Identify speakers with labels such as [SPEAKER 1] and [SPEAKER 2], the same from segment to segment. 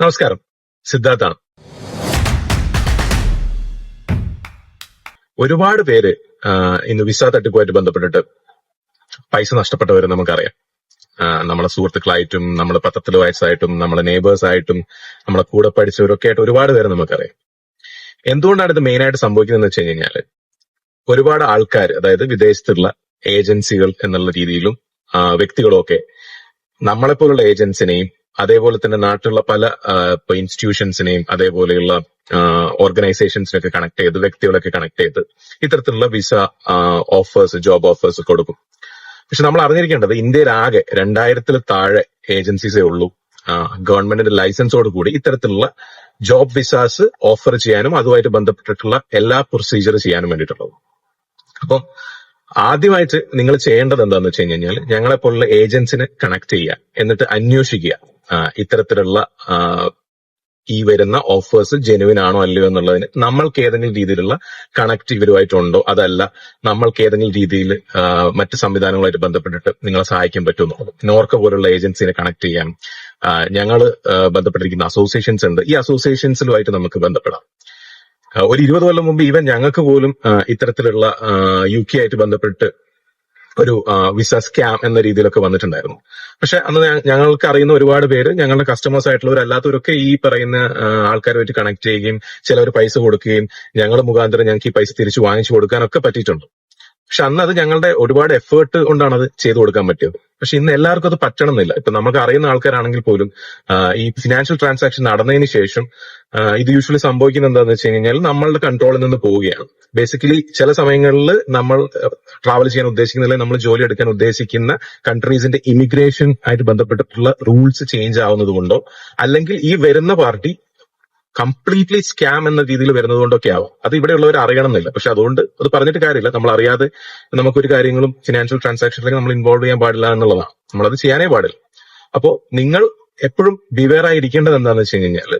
[SPEAKER 1] നമസ്കാരം, സിദ്ധാർത്ഥാണ്. ഒരുപാട് പേര് ഇന്ന് വിസ തട്ടിപ്പുമായിട്ട് ബന്ധപ്പെട്ടിട്ട് പൈസ നഷ്ടപ്പെട്ടവരെ നമുക്കറിയാം. നമ്മളെ സുഹൃത്തുക്കളായിട്ടും നമ്മളെ പത്രത്തിൽ വായിച്ചതായിട്ടും നമ്മളെ നെയ്ബേഴ്സ് ആയിട്ടും നമ്മളെ കൂടെ പഠിച്ചവരൊക്കെ ആയിട്ട് ഒരുപാട് പേരെ നമുക്കറിയാം. എന്തുകൊണ്ടാണ് ഇത് മെയിനായിട്ട് സംഭവിക്കുന്നതെന്ന് വെച്ച് കഴിഞ്ഞാൽ ഒരുപാട് ആൾക്കാർ, അതായത് വിദേശത്തുള്ള ഏജൻസികൾ എന്നുള്ള രീതിയിലും വ്യക്തികളും ഒക്കെ നമ്മളെപ്പോലുള്ള ഏജൻസിനെയും അതേപോലെ തന്നെ നാട്ടിലുള്ള പല ഇപ്പൊ ഇൻസ്റ്റിറ്റ്യൂഷൻസിനെയും അതേപോലെയുള്ള ഓർഗനൈസേഷൻസിനൊക്കെ കണക്ട് ചെയ്ത് വ്യക്തികളൊക്കെ കണക്ട് ചെയ്ത് ഇത്തരത്തിലുള്ള വിസ ഓഫേഴ്സ്, ജോബ് ഓഫേഴ്സ് കൊടുക്കും. പക്ഷെ നമ്മൾ അറിഞ്ഞിരിക്കേണ്ടത് ഇന്ത്യയിൽ ആകെ 2000 താഴെ ഏജൻസീസേ ഉള്ളൂ ഗവൺമെന്റിന്റെ ലൈസൻസോട് കൂടി ഇത്തരത്തിലുള്ള ജോബ് വിസാസ് ഓഫർ ചെയ്യാനും അതുമായിട്ട് ബന്ധപ്പെട്ടിട്ടുള്ള എല്ലാ പ്രൊസീജിയർ ചെയ്യാനും വേണ്ടിയിട്ടുള്ളത്. അപ്പം ആദ്യമായിട്ട് നിങ്ങൾ ചെയ്യേണ്ടത് എന്താണെന്ന് വെച്ച് കഴിഞ്ഞാൽ ഞങ്ങളെ പോലുള്ള ഏജൻസിനെ കണക്ട് ചെയ്യുക, എന്നിട്ട് അന്വേഷിക്കുക ഇത്തരത്തിലുള്ള ഈ വരുന്ന ഓഫേഴ്സ് ജെനുവിൻ ആണോ അല്ലയോ എന്നുള്ളതിന് നമ്മൾക്ക് ഏതെങ്കിലും രീതിയിലുള്ള കണക്ട് ഇവരുമായിട്ടുണ്ടോ, അതല്ല നമ്മൾക്ക് ഏതെങ്കിലും രീതിയിൽ മറ്റ് സംവിധാനങ്ങളുമായിട്ട് ബന്ധപ്പെട്ടിട്ട് നിങ്ങളെ സഹായിക്കാൻ പറ്റുമോ. നോർക്ക പോലുള്ള ഏജൻസിനെ കണക്ട് ചെയ്യാൻ ഞങ്ങൾ ബന്ധപ്പെട്ടിരിക്കുന്ന അസോസിയേഷൻസ് ഉണ്ട്. ഈ അസോസിയേഷൻസിലുമായിട്ട് നമുക്ക് ബന്ധപ്പെടാം. ഒരു 20 കൊല്ലം മുമ്പ് ഈവൻ ഞങ്ങൾക്ക് പോലും ഇത്തരത്തിലുള്ള UK ആയിട്ട് ബന്ധപ്പെട്ട് ഒരു വിസ സ്കാം എന്ന രീതിയിലൊക്കെ വന്നിട്ടുണ്ടായിരുന്നു. പക്ഷെ അന്ന് ഞങ്ങൾക്ക് അറിയുന്ന ഒരുപാട് പേര്, ഞങ്ങളുടെ കസ്റ്റമേഴ്സ് ആയിട്ടുള്ളവരല്ലാത്തവരൊക്കെ ഈ പറയുന്ന ആൾക്കാരുമായിട്ട് കണക്ട് ചെയ്യുകയും ചിലവർ പൈസ കൊടുക്കുകയും ഞങ്ങൾ മുഖാന്തരം ഞങ്ങൾക്ക് ഈ പൈസ തിരിച്ചു വാങ്ങിച്ചു കൊടുക്കാനൊക്കെ പറ്റിയിട്ടുണ്ട്. പക്ഷെ അന്ന് അത് ഞങ്ങളുടെ ഒരുപാട് എഫേർട്ട് കൊണ്ടാണ് അത് ചെയ്തു കൊടുക്കാൻ പറ്റിയത്. പക്ഷെ ഇന്ന് എല്ലാവർക്കും അത് പറ്റണമെന്നില്ല. ഇപ്പൊ നമുക്ക് അറിയുന്ന ആൾക്കാരാണെങ്കിൽ പോലും ഈ ഫിനാൻഷ്യൽ ട്രാൻസാക്ഷൻ നടന്നതിന് ശേഷം ഇത് യൂഷ്വലി സംഭവിക്കുന്നത് എന്താണെന്ന് വെച്ച് കഴിഞ്ഞാൽ നമ്മളുടെ കൺട്രോളിൽ നിന്ന് പോവുകയാണ്. ബേസിക്കലി ചില സമയങ്ങളിൽ നമ്മൾ ട്രാവൽ ചെയ്യാൻ ഉദ്ദേശിക്കുന്നില്ല, നമ്മൾ ജോലി എടുക്കാൻ ഉദ്ദേശിക്കുന്ന കൺട്രീസിന്റെ ഇമിഗ്രേഷൻ ആയിട്ട് ബന്ധപ്പെട്ടിട്ടുള്ള റൂൾസ് ചേഞ്ച് ആവുന്നത് കൊണ്ടോ അല്ലെങ്കിൽ ഈ വരുന്ന പാർട്ടി കംപ്ലീറ്റ്ലി സ്കാം എന്ന രീതിയിൽ വരുന്നത് കൊണ്ടൊക്കെ ആവും. അത് ഇവിടെയുള്ളവർ അറിയണമെന്നില്ല. പക്ഷെ അതുകൊണ്ട് അത് പറഞ്ഞിട്ട് കാര്യമില്ല. നമ്മൾ അറിയാതെ നമുക്കൊരു കാര്യങ്ങളും ഫിനാൻഷ്യൽ ട്രാൻസാക്ഷനിലേക്ക് നമ്മൾ ഇൻവോൾവ് ചെയ്യാൻ പാടില്ല എന്നുള്ളതാണ്. നമ്മളത് ചെയ്യാനേ പാടില്ല. അപ്പോ നിങ്ങൾ എപ്പോഴും ബിവെയർ ആയിരിക്കേണ്ടത് എന്താണെന്ന് വെച്ച് കഴിഞ്ഞാൽ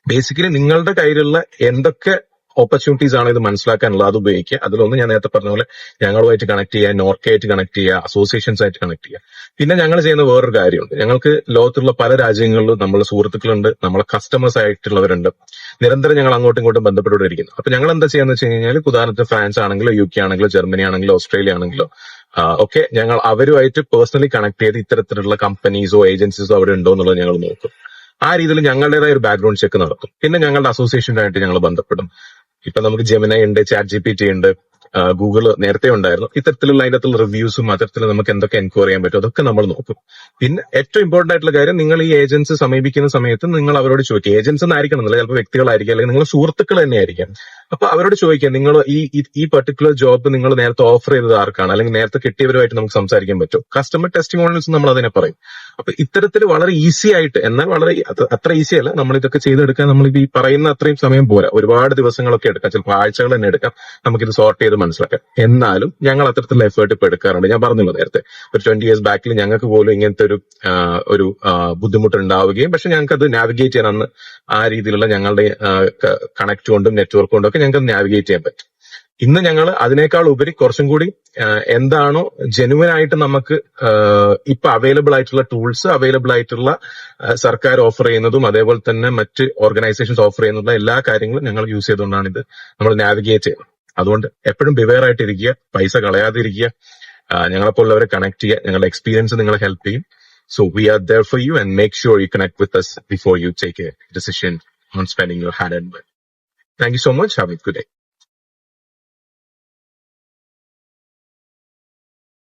[SPEAKER 1] ബേസിക്കലി നിങ്ങളുടെ കയ്യിലുള്ള എന്തൊക്കെ ഓപ്പർച്യൂണിറ്റീസ് ആണ് ഇത് മനസ്സിലാക്കാനുള്ളത് അത് ഉപയോഗിക്കുക. അതിലൊന്ന് ഞാൻ നേരത്തെ പറഞ്ഞ പോലെ ഞങ്ങളുമായിട്ട് കണക്ട് ചെയ്യുക, നോർക്കയായിട്ട് കണക്ട് ചെയ്യുക, അസോസിയേഷൻസ് ആയിട്ട് കണക്ട് ചെയ്യുക. പിന്നെ ഞങ്ങൾ ചെയ്യുന്ന വേറൊരു കാര്യമുണ്ട്. ഞങ്ങൾക്ക് ലോകത്തുള്ള പല രാജ്യങ്ങളിലും നമ്മളെ സുഹൃത്തുക്കളുണ്ട്, നമ്മളെ കസ്റ്റമേഴ്സ് ആയിട്ടുള്ളവരുണ്ട്. നിരന്തരം ഞങ്ങൾ അങ്ങോട്ടും ഇങ്ങോട്ടും ബന്ധപ്പെട്ടുകൊണ്ടിരിക്കുന്നു. അപ്പൊ ഞങ്ങൾ എന്താ ചെയ്യാന്ന് വെച്ച് കഴിഞ്ഞാൽ ഉദാഹരണത്തിന് ഫ്രാൻസ് ആണെങ്കിലോ UK ആണെങ്കിലോ ജർമ്മനി ആണെങ്കിലോ ഓസ്ട്രേലിയ ആണെങ്കിലോ ഒക്കെ ഞങ്ങൾ അവരുമായിട്ട് പേഴ്സണലി കണക്ട് ചെയ്ത് ഇത്തരത്തിലുള്ള കമ്പനീസോ ഏജൻസീസോ അവിടെ ഉണ്ടോ എന്നുള്ളത് ഞങ്ങൾ നോക്കും. ആ രീതിയിൽ ഞങ്ങളുടേതായ ഒരു ബാക്ക്ഗ്രൗണ്ട് ചെക്ക് നടത്തും. പിന്നെ ഞങ്ങളുടെ അസോസിയേഷനായിട്ട് ഞങ്ങൾ ബന്ധപ്പെടും. ഇപ്പൊ നമുക്ക് ജെമിനി ഉണ്ട്, ChatGPT ഉണ്ട്, ഗൂഗിൾ നേരത്തെ ഉണ്ടായിരുന്നു. ഇത്തരത്തിലുള്ള അതിൻ്റെ അകത്തുള്ള റിവ്യൂസും അത്തരത്തിൽ നമുക്ക് എന്തൊക്കെ എൻക്വയർ ചെയ്യാൻ പറ്റും അതൊക്കെ നമ്മൾ നോക്കും. പിന്നെ ഏറ്റവും ഇമ്പോർട്ടന്റ് ആയിട്ടുള്ള കാര്യം, നിങ്ങൾ ഈ ഏജൻസി സമീപിക്കുന്ന സമയത്ത് നിങ്ങൾ അവരോട് ചോദിക്കുക. ഏജൻസി ഒന്നും ആയിരിക്കണം എന്നില്ല, ചിലപ്പോൾ വ്യക്തികളായിരിക്കും അല്ലെങ്കിൽ നിങ്ങൾ സുഹൃത്തുക്കൾ തന്നെ ആയിരിക്കാം. അപ്പൊ അവരോട് ചോദിക്കുക, നിങ്ങൾ ഈ പർട്ടിക്കുലർ ജോബ് നിങ്ങൾ നേരത്തെ ഓഫർ ചെയ്തത് ആർക്കാണ്, അല്ലെങ്കിൽ നേരത്തെ കിട്ടിയവരുമായിട്ട് നമുക്ക് സംസാരിക്കാൻ പറ്റും. കസ്റ്റമർ ടെസ്റ്റിമോണിയൽസ് നമ്മൾ അതിനെ പറയും. അപ്പൊ ഇത്തരത്തിൽ വളരെ ഈസി ആയിട്ട്, എന്നാൽ വളരെ അത്ര ഈസി അല്ല, നമ്മൾ ഇതൊക്കെ ചെയ്തെടുക്കാൻ നമ്മൾ ഈ പറയുന്ന അത്രയും സമയം പോരാ, ഒരുപാട് ദിവസങ്ങളൊക്കെ എടുക്കാം, ചിലപ്പോൾ ആഴ്ചകൾ തന്നെ എടുക്കാം നമുക്കിത് സോർട്ട് ചെയ്ത് മനസ്സിലാക്കാം. എന്നാലും ഞങ്ങൾ അത്തരത്തിലുള്ള എഫേർട്ട് ഇപ്പൊ എടുക്കാറുണ്ട്. ഞാൻ പറഞ്ഞല്ലോ നേരത്തെ, ഒരു 20 years ബാക്കിൽ ഞങ്ങൾക്ക് പോലും ഇങ്ങനത്തെ ഒരു ബുദ്ധിമുട്ട് ഉണ്ടാവുകയും പക്ഷെ ഞങ്ങൾക്ക് അത് നാവിഗേറ്റ് ചെയ്യാൻ അന്ന് ആ രീതിയിലുള്ള ഞങ്ങളുടെ കണക്ട് കൊണ്ടും നെറ്റ്വർക്ക് കൊണ്ടും ഒക്കെ ഞങ്ങൾക്ക് നാവിഗേറ്റ് ചെയ്യാൻ പറ്റും. ഇന്ന് ഞങ്ങൾ അതിനേക്കാൾ ഉപരി കുറച്ചും കൂടി എന്താണോ ജെനുവൻ ആയിട്ട് നമുക്ക് ഇപ്പൊ അവൈലബിൾ ആയിട്ടുള്ള ടൂൾസ്, അവൈലബിൾ ആയിട്ടുള്ള സർക്കാർ ഓഫർ ചെയ്യുന്നതും അതേപോലെ തന്നെ മറ്റ് ഓർഗനൈസേഷൻസ് ഓഫർ ചെയ്യുന്ന എല്ലാ കാര്യങ്ങളും ഞങ്ങൾ യൂസ് ചെയ്തുകൊണ്ടാണ് ഇത് നമ്മൾ നാവിഗേറ്റ് ചെയ്യുന്നത്. അതുകൊണ്ട് എപ്പോഴും ബിവെയർ ആയിട്ടിരിക്കുക, പൈസ കളയാതിരിക്കുക, ഞങ്ങളെപ്പോലുള്ളവരെ കണക്ട് ചെയ്യുക. ഞങ്ങളുടെ എക്സ്പീരിയൻസ് നിങ്ങളെ ഹെൽപ്പ് ചെയ്യും. So we are there for you and make sure you connect with us before you take a decision on spending your hard-earned money. Thank you so much. Have a good day.